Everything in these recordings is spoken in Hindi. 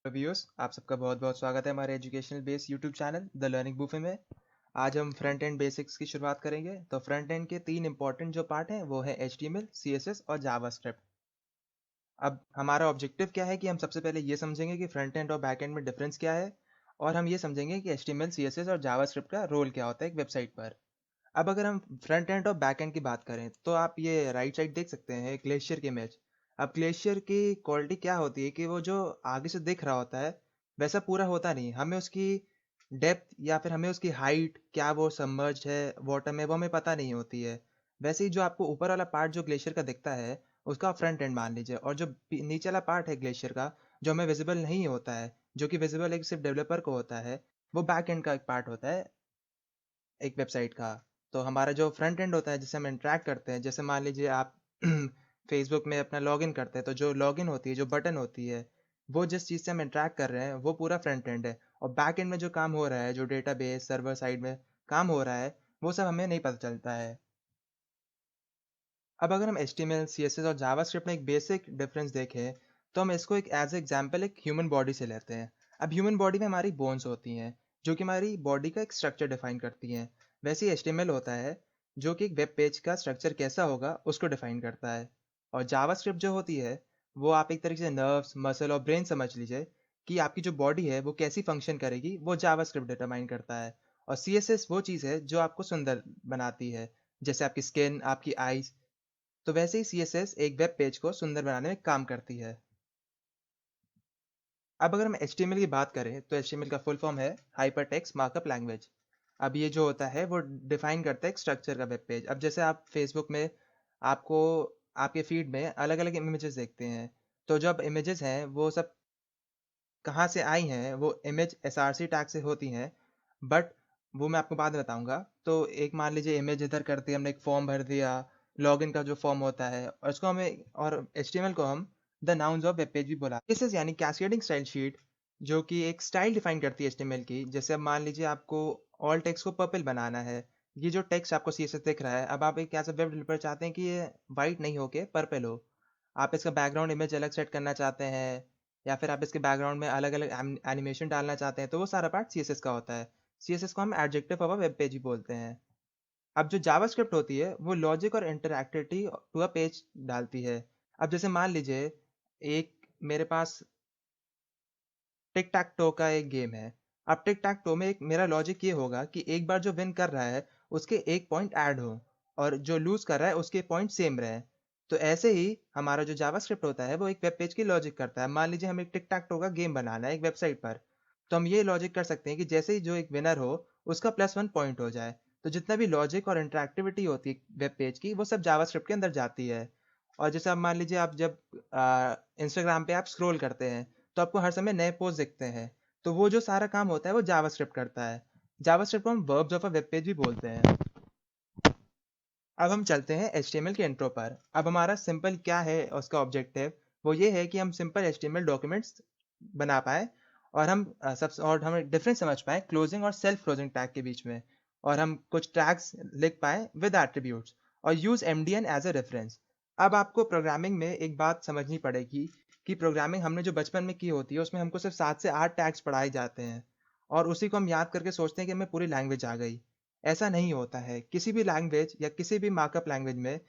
व्यूअर्स, आप सबका बहुत बहुत स्वागत है हमारे educational based YouTube channel the learning buffet में। आज हम फ्रंट एंड बेसिक्स की शुरुआत करेंगे। तो फ्रंट एंड के तीन इंपॉर्टेंट जो पार्ट हैं वो है HTML, CSS और जावास्क्रिप्ट। अब हमारा ऑब्जेक्टिव क्या है कि हम सबसे पहले ये समझेंगे कि फ्रंट एंड और बैक एंड में डिफरेंस क्या है, और हम ये समझेंगे कि HTML, CSS और जावास्क्रिप्ट का रोल क्या होता है एक वेबसाइट पर। अब अगर हम फ्रंट एंड और बैक एंड की बात करें तो आप ये राइट साइड देख सकते हैं ग्लेशियर की इमेज। अब ग्लेशियर की क्वालिटी क्या होती है कि वो जो आगे से दिख रहा होता है वैसा पूरा होता नहीं, हमें उसकी डेप्थ या फिर हमें उसकी हाइट, क्या वो सबमर्ज है वाटर में, वो हमें पता नहीं होती है। वैसे ही जो आपको ऊपर वाला पार्ट जो ग्लेशियर का दिखता है उसका फ्रंट एंड मान लीजिए, और जो नीचे वाला पार्ट है ग्लेशियर का जो हमें विजिबल नहीं होता है, जो कि विजिबल एक सिर्फ डेवलपर को होता है, वो बैक एंड का एक पार्ट होता है एक वेबसाइट का। तो हमारा जो फ्रंट एंड होता है जिससे हम इंटरेक्ट करते हैं, जैसे मान लीजिए आप फेसबुक में अपना लॉगिन करते हैं तो जो लॉगिन होती है, जो बटन होती है, वो जिस चीज़ से हम इंटरेक्ट कर रहे हैं वो पूरा फ्रंट एंड है। और बैक एंड में जो काम हो रहा है, जो डेटाबेस सर्वर साइड में काम हो रहा है, वो सब हमें नहीं पता चलता है। अब अगर हम HTML, CSS और जावास्क्रिप्ट में एक बेसिक डिफरेंस देखें तो हम इसको एक एज एग्जाम्पल एक ह्यूमन बॉडी से लेते हैं। अब ह्यूमन बॉडी में हमारी बोन्स होती हैं जो कि हमारी बॉडी का एक स्ट्रक्चर डिफाइन करती हैं। वैसे ही HTML होता है जो कि एक वेब पेज का स्ट्रक्चर कैसा होगा उसको डिफाइन करता है। और जावास्क्रिप्ट जो होती है वो आप एक तरीके से नर्व्स, मसल और ब्रेन समझ लीजिए कि आपकी जो बॉडी है वो कैसी फंक्शन करेगी, वो जावास्क्रिप्ट डिटरमाइन करता है। और CSS वो चीज़ है जो आपको सुंदर बनाती है, जैसे आपकी स्किन, आपकी आईज। तो वैसे ही CSS एक वेब पेज को सुंदर बनाने में काम करती है। अब अगर हम HTML की बात करें तो HTML का फुल फॉर्म है हाइपरटेक्स्ट मार्कअप लैंग्वेज। अब ये जो होता है वो डिफाइन करता है एक स्ट्रक्चर का वेब पेज। अब जैसे आप फेसबुक में आपको आपके फीड में अलग अलग इमेजेस देखते हैं, तो जो अब इमेजेस हैं वो सब कहाँ से आई हैं, वो इमेज SRC टैग से होती हैं, बट वो मैं आपको बाद में बताऊँगा। तो एक मान लीजिए इमेज इधर कर दी, हमने एक फॉर्म भर दिया, लॉगिन का जो फॉर्म होता है, और इसको हमें और HTML को हम the nouns of web page भी बोला। दिस इज़ यानी कैस्केडिंग स्टाइल शीट, जो कि एक स्टाइल डिफाइन करती है HTML की। जैसे अब मान लीजिए आपको ऑल टेक्स्ट को पर्पल बनाना है। ये जो टेक्स्ट आपको CSS दिख रहा है, अब आप एक एज़ अ वेब डेवलपर चाहते हैं कि ये व्हाइट नहीं होके पर्पल हो। आप इसका बैकग्राउंड इमेज अलग सेट करना चाहते हैं, या फिर आप इसके बैकग्राउंड में अलग-अलग एनिमेशन डालना चाहते हैं, तो वो सारा पार्ट CSS का होता है। CSS को हम adjective of a web page ही बोलते हैं। अब जो जावास्क्रिप्ट होती है, वो लॉजिक और इंटरैक्टिविटी टू अ पेज डालती है। अब जैसे मान लीजिए एक मेरे पास टिक टैक टो का एक गेम है। अब टिक टैक टो में एक मेरा लॉजिक ये होगा कि एक बार जो विन कर रहा है उसके एक पॉइंट ऐड हो, और जो लूज कर रहा है उसके पॉइंट सेम रहे। तो ऐसे ही हमारा जो जावास्क्रिप्ट होता है वो एक वेब पेज की लॉजिक करता है। मान लीजिए हमें एक टिक टैक टो का गेम बनाना है एक वेबसाइट पर, तो हम ये लॉजिक कर सकते हैं कि जैसे ही जो एक विनर हो उसका +1 पॉइंट हो जाए। तो जितना भी लॉजिक और इंटरैक्टिविटी होती है वेब पेज की, वो सब जावास्क्रिप्ट के अंदर जाती है। और जैसे अब मान लीजिए आप जब इंस्टाग्राम पे आप स्क्रॉल करते हैं तो आपको हर समय नए पोस्ट दिखते हैं, तो वो जो सारा काम होता है वो जावास्क्रिप्ट करता है। जावास्क्रिप्ट को हम verbs of a web page भी बोलते हैं। अब हम चलते हैं HTML के इंट्रो पर। अब हमारा सिंपल क्या है उसका ऑब्जेक्टिव, वो ये है कि हम सिंपल HTML डॉक्यूमेंट्स बना पाए, और हम डिफरेंस समझ पाए क्लोजिंग और सेल्फ क्लोजिंग टैग के बीच में, और हम कुछ टैग्स लिख पाए विद एट्रीब्यूट्स, और use MDN as a reference. अब आपको प्रोग्रामिंग में एक बात समझनी पड़ेगी कि प्रोग्रामिंग हमने जो बचपन में की होती है उसमें हमको सिर्फ 7 से 8 टैग्स पढ़ाए जाते हैं, और उसी को हम याद करके सोचते हैं कि हमें पूरी लैंग्वेज आ गई। ऐसा नहीं होता है। किसी भी लैंग्वेज या किसी भी मार्कअप लैंग्वेज में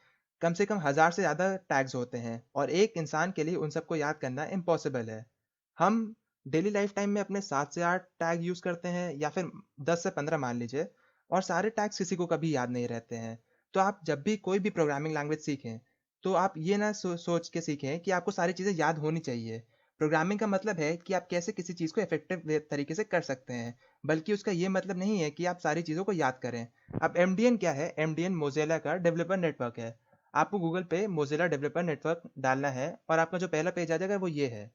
कम से कम 1000 से ज़्यादा टैग्स होते हैं, और एक इंसान के लिए उन सबको याद करना इम्पॉसिबल है। हम डेली लाइफ टाइम में अपने 7 से 8 टैग यूज़ करते हैं, या फिर 10 से 15 मान लीजिए, और सारे टैग्स किसी को कभी याद नहीं रहते हैं। तो आप जब भी कोई भी प्रोग्रामिंग लैंग्वेज सीखें, तो आप ये ना सोच के सीखें कि आपको सारी चीज़ें याद होनी चाहिए। प्रोग्रामिंग का मतलब है कि आप कैसे किसी चीज़ को इफ़ेक्टिव तरीके से कर सकते हैं, बल्कि उसका ये मतलब नहीं है कि आप सारी चीज़ों को याद करें। अब MDN क्या है? MDN मोज़िला का डेवलपर नेटवर्क है। आपको गूगल पे मोज़िला डेवलपर नेटवर्क डालना है और आपका जो पहला पेज आ जाएगा वो ये है,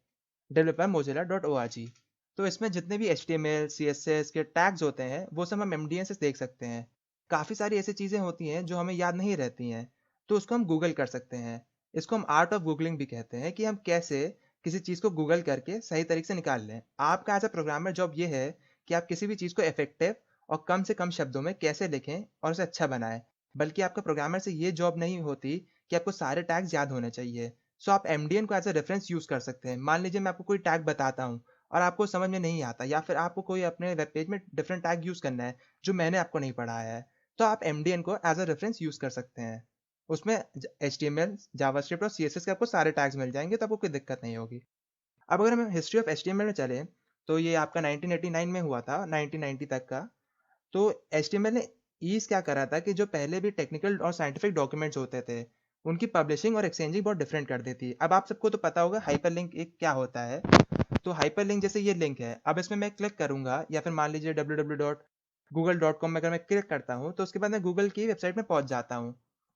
developermozilla.org। तो इसमें जितने भी HTML, CSS के टैग्स होते हैं, वो सब हम MDN से देख सकते हैं। काफ़ी सारी ऐसी चीज़ें होती हैं जो हमें याद नहीं रहती हैं, तो उसको हम गूगल कर सकते हैं। इसको हम आर्ट ऑफ गूगलिंग भी कहते हैं, कि हम कैसे किसी चीज़ को गूगल करके सही तरीके से निकाल लें। आपका एज़ अ प्रोग्रामर जॉब ये है कि आप किसी भी चीज़ को इफ़ेक्टिव और कम से कम शब्दों में कैसे लिखें और उसे अच्छा बनाएँ। बल्कि आपका प्रोग्रामर से ये जॉब नहीं होती कि आपको सारे टैग्स याद होने चाहिए। सो आप MDN को एज़ अ रेफरेंस यूज़ कर सकते हैं। मान लीजिए मैं आपको कोई टैग बताता हूँ और आपको समझ में नहीं आता, या फिर आपको कोई अपने वेब पेज में डिफरेंट टैग यूज़ करना है जो मैंने आपको नहीं पढ़ाया है, तो आप एमडीएन को एज अ रेफरेंस यूज़ कर सकते हैं। उसमें एचटीएमएल, जावास्क्रिप्ट और सीएसएस के आपको सारे टैग्स मिल जाएंगे, तो आपको कोई दिक्कत नहीं होगी। अब अगर हम हिस्ट्री ऑफ एचटीएमएल में चले, तो ये आपका 1989 में हुआ था, 1990 तक का। तो एचटीएमएल ने ईज़ क्या करा था कि जो पहले भी टेक्निकल और साइंटिफिक डॉक्यूमेंट्स होते थे, उनकी पब्लिशिंग और एक्सचेंजिंग बहुत डिफरेंट कर दी थी। अब आप सबको तो पता होगा हाइपरलिंक एक क्या होता है। तो हाइपरलिंक जैसे ये लिंक है, अब इसमें मैं क्लिक करूंगा, या फिर मान लीजिए www.google.com में अगर मैं क्लिक करता हूँ, तो उसके बाद मैं गूगल की वेबसाइट में पहुंच जाता हूँ।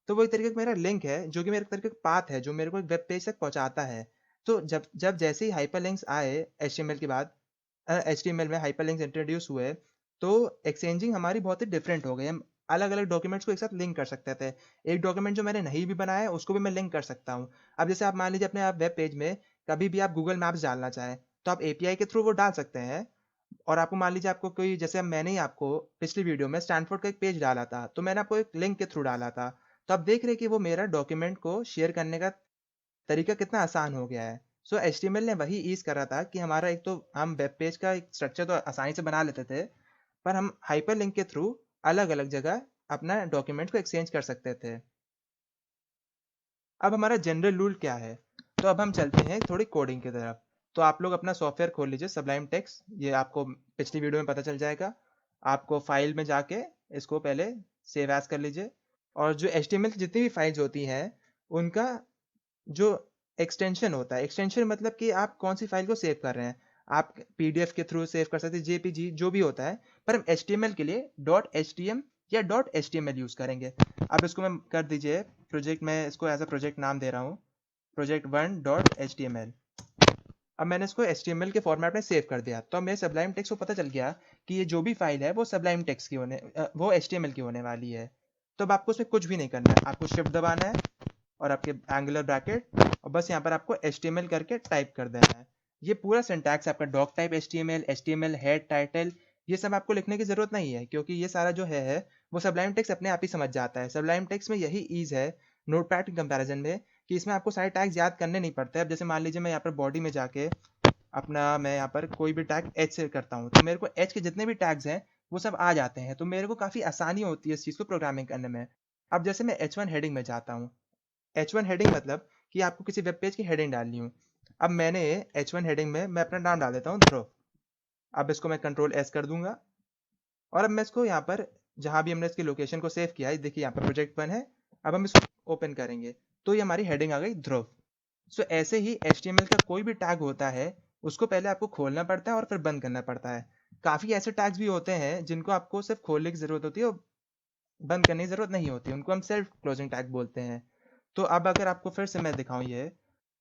तो वो एक तरीके का मेरा लिंक है, जो कि मेरे तरीके का पाथ है, जो मेरे को एक वेब पेज तक पहुंचाता है। तो जब जब जैसे ही हाइपरलिंक्स आए एचटीएमएल के बाद, एचटीएमएल में हाइपरलिंक्स इंट्रोड्यूस हुए, तो एक्सचेंजिंग हमारी बहुत ही डिफरेंट हो गई। हम अलग अलग डॉक्यूमेंट्स को एक साथ लिंक कर सकते थे। एक डॉक्यूमेंट जो मैंने नहीं भी बनाया है, उसको भी मैं लिंक कर सकता हूँ। अब जैसे आप मान लीजिए अपने आप वेब पेज में कभी भी आप गूगल मैप्स डालना चाहें, तो आप एपीआई के थ्रू वो डाल सकते हैं। और आपको मान लीजिए आपको कोई, जैसे मैंने ही आपको पिछली वीडियो में स्टैनफोर्ड का एक पेज डाला था, तो मैंने आपको एक लिंक के थ्रू डाला था। तो आप देख रहे हैं कि वो मेरा डॉक्यूमेंट को शेयर करने का तरीका कितना आसान हो गया है। सो एचटीएमएल ने वही ईज करा था कि हमारा एक तो हम वेब पेज का एक स्ट्रक्चर तो आसानी से बना लेते थे, पर हम हाइपरलिंक के थ्रू अलग अलग जगह अपना डॉक्यूमेंट को एक्सचेंज कर सकते थे। अब हमारा जनरल रूल क्या है? तो अब हम चलते हैं थोड़ी कोडिंग की तरफ। तो आप लोग अपना सॉफ्टवेयर खोल लीजिए, सबलाइम टेक्स्ट, ये आपको पिछली वीडियो में पता चल जाएगा। आपको फाइल में जाके इसको पहले सेव एज कर लीजिए। और जो एचटीएमएल की जितनी भी फाइल्स होती हैं, उनका जो एक्सटेंशन होता है, एक्सटेंशन मतलब कि आप कौन सी फाइल को सेव कर रहे हैं। आप पीडीएफ के थ्रू सेव कर सकते हैं, जेपीजी जो भी होता है, पर हम एचटीएमएल के लिए डॉट एचटीएम या डॉट एचटीएमएल यूज करेंगे। अब इसको मैं कर दीजिए प्रोजेक्ट, में इसको एज अ प्रोजेक्ट नाम दे रहा हूँ, प्रोजेक्ट 1.html। अब मैंने इसको HTML के फॉर्मेट में सेव कर दिया, तो अब मेरे सबलाइम टेक्स्ट को पता चल गया कि ये जो भी फाइल है वो सबलाइम टेक्स्ट की वो HTML की होने वाली है। तो अब आपको उसमें कुछ भी नहीं करना है, आपको शिफ्ट दबाना है और आपके एंगुलर ब्रैकेट, और बस यहाँ पर आपको HTML करके टाइप कर देना है। ये पूरा सिंटैक्स आपका doc type HTML head title, ये सब आपको लिखने की जरूरत नहीं है, क्योंकि ये सारा जो है वो सबलाइम टेक्स्ट अपने आप ही समझ जाता है। सबलाइम टेक्स्ट में यही ईज है नोटपैड के कंपैरिजन में, कि इसमें आपको सारे टैग्स याद करने नहीं पड़ते। अब जैसे मान लीजिए मैं यहाँ पर बॉडी में जाके अपना, मैं यहाँ पर कोई भी टैग एच से करता हूँ, तो मेरे को एच के जितने भी टैग्स हैं वो सब आ जाते हैं, तो मेरे को काफ़ी आसानी होती है इस चीज़ को प्रोग्रामिंग करने में। अब जैसे मैं H1 हेडिंग में जाता हूँ, H1 हेडिंग मतलब कि आपको किसी वेब पेज की हेडिंग डालनी हो। अब मैंने H1 हेडिंग में मैं अपना नाम डाल देता हूँ ध्रुव। अब इसको मैं कंट्रोल एस कर दूंगा, और अब मैं इसको यहाँ पर, जहाँ भी हमने इसकी लोकेशन को सेव किया है, देखिए यहाँ पर प्रोजेक्ट 1 है। अब हम इसको ओपन करेंगे, तो ये हमारी हेडिंग आ गई ध्रुव। सो ऐसे ही HTML का कोई भी टैग होता है, उसको पहले आपको खोलना पड़ता है और फिर बंद करना पड़ता है। काफ़ी ऐसे टैग्स भी होते हैं जिनको आपको सिर्फ खोलने की ज़रूरत होती है और बंद करने की ज़रूरत नहीं होती, उनको हम सेल्फ क्लोजिंग टैग बोलते हैं। तो अब अगर आपको फिर से मैं दिखाऊं ये,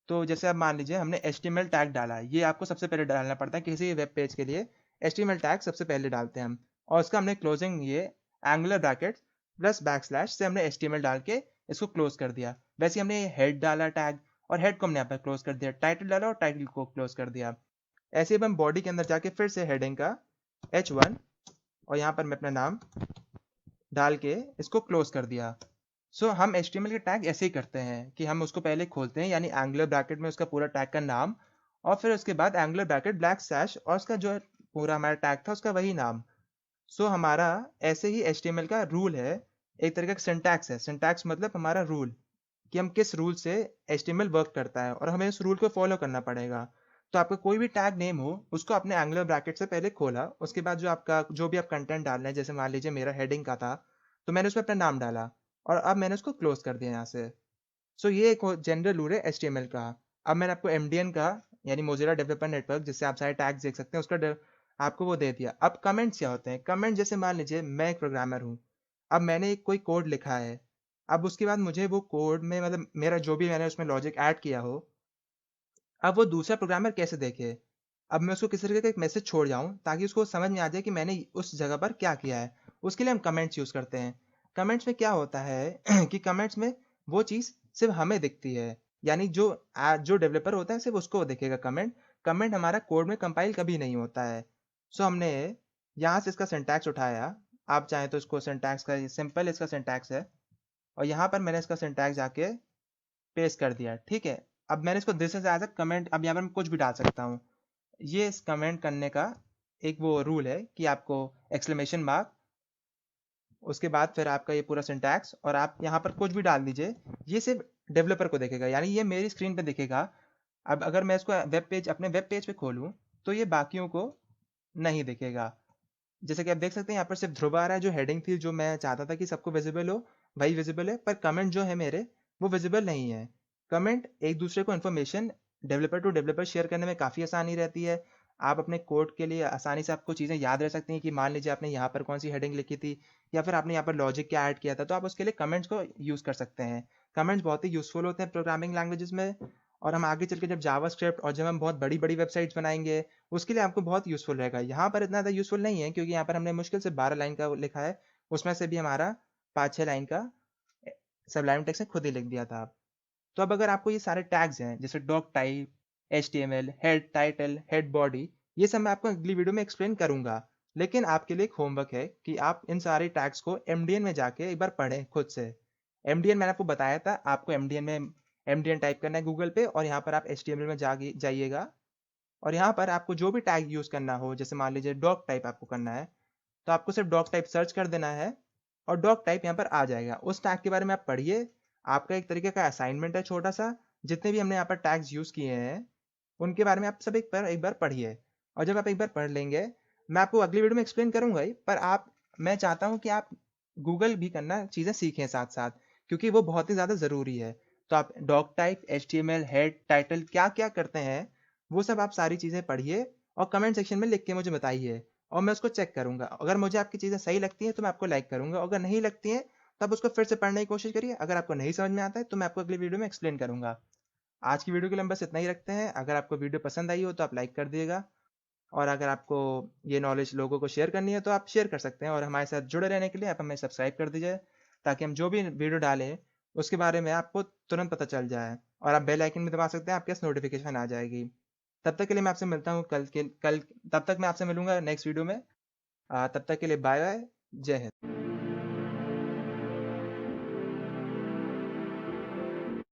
तो जैसे अब मान लीजिए हमने HTML टैग डाला है, ये आपको सबसे पहले डालना पड़ता है किसी वेब पेज के लिए। HTML टैग सबसे पहले डालते हैं हम, और उसका हमने क्लोजिंग ये एंगुलर ब्रैकेट प्लस बैकस्लैश से हमने HTML डाल के इसको क्लोज कर दिया। वैसे ही हमने हेड डाला टैग, और हेड को हमने यहाँ पर क्लोज कर दिया, टाइटल डाला और टाइटल को क्लोज कर दिया। ऐसे ही हम बॉडी के अंदर जाके फिर से हेडिंग का H1, और यहाँ पर मैं अपना नाम डाल के इसको क्लोज कर दिया। हम HTML के टैग ऐसे ही करते हैं कि हम उसको पहले खोलते हैं, यानी एंगुलर ब्रैकेट में उसका पूरा टैग का नाम, और फिर उसके बाद एंगुलर ब्रैकेट ब्लैक स्लैश और उसका जो पूरा हमारा टैग था उसका वही नाम। हमारा ऐसे ही HTML का रूल है, एक तरीके का सिंटैक्स है। सिंटैक्स मतलब हमारा रूल, कि हम किस रूल से HTML वर्क करता है, और हमें उस रूल को फॉलो करना पड़ेगा। तो आपका कोई भी टैग नेम हो, उसको अपने एंगुलर ब्रैकेट से पहले खोला, उसके बाद जो भी आप कंटेंट डालना है, जैसे मान लीजिए मेरा हेडिंग का था, तो मैंने उसमें अपना नाम डाला, और अब मैंने उसको क्लोज कर दिया यहाँ से। ये एक जनरल रूल है HTML का। अब मैंने आपको MDN का, यानी मोजिला डेवलपर नेटवर्क, जिससे आप सारे टैग्स देख सकते हैं, आपको वो दे दिया। अब कमेंट्स क्या होते हैं? कमेंट जैसे मान लीजिए मैं एक प्रोग्रामर हूँ, अब मैंने एक कोई कोड लिखा है, अब उसके बाद मुझे वो कोड में, मतलब मेरा जो भी मैंने उसमें लॉजिक ऐड किया हो, अब वो दूसरा प्रोग्रामर कैसे देखे? अब मैं उसको किसी तरीके का एक मैसेज छोड़ जाऊं, ताकि उसको समझ में आ जाए कि मैंने उस जगह पर क्या किया है। उसके लिए हम कमेंट्स यूज करते हैं। कमेंट्स में क्या होता है कि कमेंट्स में वो चीज़ सिर्फ हमें दिखती है, यानी जो डेवलपर होता है सिर्फ उसको दिखेगा कमेंट। कमेंट हमारा कोड में कंपाइल कभी नहीं होता है। हमने यहाँ से इसका सिंटैक्स उठाया। आप चाहें तो इसको सिंटैक्स का सिंपल इसका सिंटैक्स है, और यहाँ पर मैंने इसका सिंटैक्स जाके पेस्ट कर दिया, ठीक है। अब मैंने इसको this is as a comment, अब यहाँ पर मैं कुछ भी डाल सकता हूँ। ये इस कमेंट करने का एक वो रूल है कि आपको एक्सक्लेमेशन मार्क, उसके बाद फिर आपका ये पूरा सिंटैक्स, और आप यहाँ पर कुछ भी डाल दीजिए। ये सिर्फ डेवलपर को दिखेगा, यानी ये मेरी स्क्रीन पे दिखेगा। अब अगर मैं इसको अपने वेब पेज पे खोलूँ तो ये बाकियों को नहीं दिखेगा। जैसे कि आप देख सकते हैं यहाँ पर सिर्फ ध्रुव आ रहा है, जो हेडिंग थी, जो मैं चाहता था कि सबको विजिबल हो, वही विजिबल है। पर कमेंट जो है मेरे, वो विजिबल नहीं है। कमेंट एक दूसरे को information developer to developer share करने में काफ़ी आसानी रहती है। आप अपने कोड के लिए आसानी से आपको चीज़ें याद रह सकती हैं कि मान लीजिए आपने यहाँ पर कौन सी हेडिंग लिखी थी, या फिर आपने यहाँ पर लॉजिक क्या ऐड किया था, तो आप उसके लिए कमेंट्स को यूज़ कर सकते हैं। कमेंट्स बहुत ही यूज़फुल होते हैं प्रोग्रामिंग लैंग्वेजेस में। और हम आगे चल के जब जावास्क्रिप्ट और जब हम बहुत बड़ी बड़ी वेबसाइट्स बनाएंगे, उसके लिए आपको बहुत यूज़फुल रहेगा। यहाँ पर इतना ज़्यादा यूज़फुल नहीं है, क्योंकि यहाँ पर हमने मुश्किल से 12 लाइन का लिखा है, उसमें से भी हमारा 5-6 लाइन का सबलाइन टेक्स्ट ने खुद ही लिख दिया था। तो अब अगर आपको ये सारे टैग्स हैं, जैसे doc type, HTML, head title, head body, ये सब मैं आपको अगली वीडियो में एक्सप्लेन करूंगा। लेकिन आपके लिए एक होमवर्क है कि आप इन सारे टैग्स को MDN में जाके एक बार पढ़ें खुद से। MDN मैंने आपको बताया था, आपको MDN में MDN टाइप करना है गूगल पे, और यहाँ पर आप HTML में जाइएगा, और यहाँ पर आपको जो भी टैग यूज़ करना हो, जैसे मान लीजिए डॉक टाइप आपको करना है, तो आपको सिर्फ डॉक टाइप सर्च कर देना है, और डॉक टाइप यहाँ पर आ जाएगा। उस टैग के बारे में आप पढ़िए। आपका एक तरीके का असाइनमेंट है छोटा सा। जितने भी हमने यहाँ पर टैग्स यूज़ किए हैं, उनके बारे में आप सब एक बार पढ़िए। और जब आप एक बार पढ़ लेंगे, मैं आपको अगली वीडियो में एक्सप्लेन करूंगा ही, पर मैं चाहता हूँ कि आप गूगल भी करना चीज़ें सीखें साथ साथ, क्योंकि वो बहुत ही ज़्यादा ज़रूरी है। तो आप doc type, HTML, head title क्या क्या करते हैं, वो सब आप सारी चीज़ें पढ़िए, और कमेंट सेक्शन में लिख के मुझे बताइए, और मैं उसको चेक करूंगा। अगर मुझे आपकी चीज़ें सही लगती हैं तो मैं आपको लाइक करूंगा, अगर नहीं लगती हैं तब उसको फिर से पढ़ने की कोशिश करिए। अगर आपको नहीं समझ में आता है तो मैं आपको अगली वीडियो में एक्सप्लेन करूंगा। आज की वीडियो के लिए हम बस इतना ही रखते हैं। अगर आपको वीडियो पसंद आई हो तो आप लाइक कर दिएगा, और अगर आपको ये नॉलेज लोगों को शेयर करनी है तो आप शेयर कर सकते हैं। और हमारे साथ जुड़े रहने के लिए आप हमें सब्सक्राइब कर दीजिए, ताकि हम जो भी वीडियो डालें उसके बारे में आपको तुरंत पता चल जाए। और आप बेल आइकन भी दबा सकते हैं, आपके पास नोटिफिकेशन आ जाएगी। तब तक के लिए मैं आपसे मिलता हूँ कल। तब तक मैं आपसे मिलूंगा नेक्स्ट वीडियो में। तब तक के लिए बाय बाय। जय हिंद।